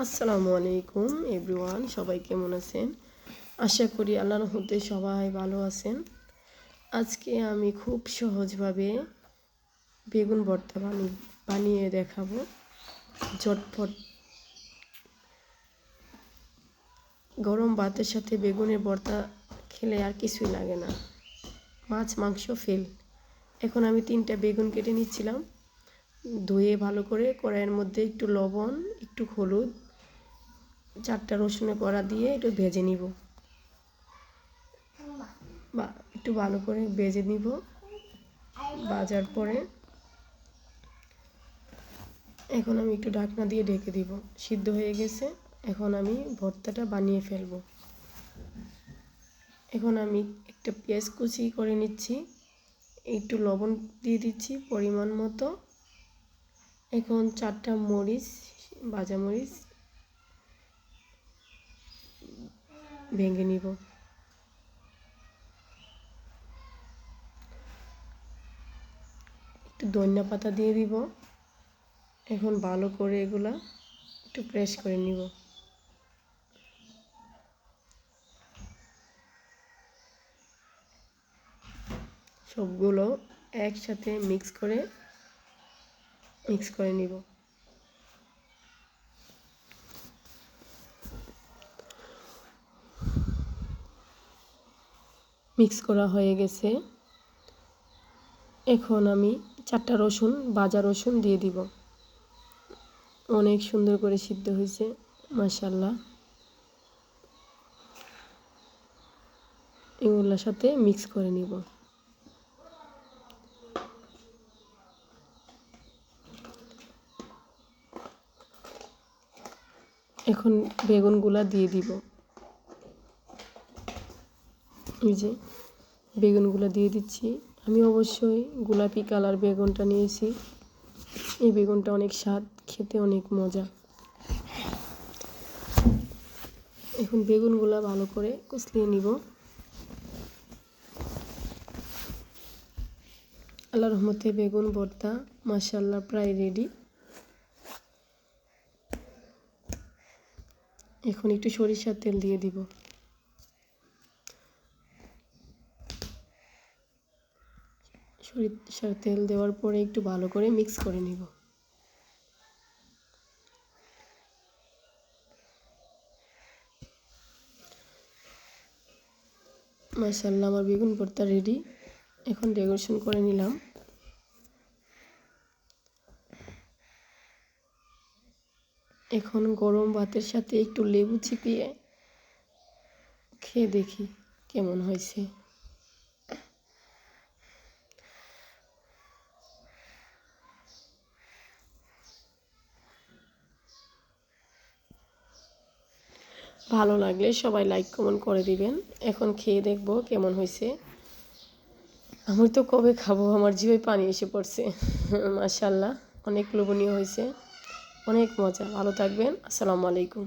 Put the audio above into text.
আসসালামু আলাইকুম এভরিওয়ান, সবাই কেমন আছেন? আশা করি আল্লাহর রহমতে সবাই ভালো আছেন। আজকে আমি খুব সহজভাবে বেগুন ভর্তা বানিয়ে দেখাবো। ঝটপট গরম ভাতের সাথে বেগুনের ভর্তা খেলে আর কিছুই লাগে না, মাছ মাংস ফেল। এখন আমি 3টা বেগুন কেটে নিচ্ছিলাম, ধুয়ে ভালো করে কড়াইয়ের মধ্যে একটু লবণ, একটু হলুদ, 4টা রসুনের কোয়া দিয়ে একটু ভেজে নিব, বা একটু ভালো করে ভেজে নিব। ভাজার পরে এখন আমি একটু ঢাকনা দিয়ে ঢেকে দিব। সিদ্ধ হয়ে গেছে, এখন আমি ভর্তাটা বানিয়ে ফেলব। এখন আমি একটা পেঁয়াজ কুচি করে নিচ্ছি, একটু লবণ দিয়ে দিচ্ছি পরিমাণ মতো। এখন 4টা মরিচ, ভাজা মরিচ ভেঙে নিব। একটু ধনিয়া পাতা দিয়ে দিব। এখন ভালো করে এগুলা একটু প্রেস করে নিব। সবগুলো একসাথে মিক্স করে নিব। মিক্স করা হয়ে গেছে। এখন আমি 4টা রসুন, ভাজা রসুন দিয়ে দিব। অনেক সুন্দর করে সিদ্ধ হয়েছে, মাশাআল্লাহ। এগুলোর সাথে মিক্স করে নিব। এখন বেগুনগুলা দিয়ে দিব। এই যে বেগুনগুলো দিয়ে দিচ্ছি। আমি অবশ্যই গোলাপি কালার বেগুনটা নিয়েছি। এই বেগুনটা অনেক স্বাদ, খেতে অনেক মজা। এখন বেগুনগুলো ভালো করে কষলিয়ে নিব। আল্লাহর রহমতে বেগুন ভর্তা মাশাআল্লাহ প্রায় রেডি। এখন একটু সরিষার তেল দিয়ে দিব। সরিষার তেল দেওয়ার পরে একটু ভালো করে মিক্স করে নিব। মাশাআল্লাহ আমার বেগুন ভর্তা রেডি। এখন ডেকোরেশন করে নিলাম। এখন গরম ভাতের সাথে একটু লেবু চিপিয়ে খেয়ে দেখি কেমন হয়েছে। ভালো লাগলে সবাই লাইক কমেন্ট করে দিবেন। এখন খেয়ে দেখব কেমন হয়েছে। আমি তো কবে খাবো, আমার জিভে পানি এসে পড়ছে। মাশাআল্লাহ অনেক লোভনীয় হয়েছে, অনেক মজা। ভালো থাকবেন। আসসালামু আলাইকুম।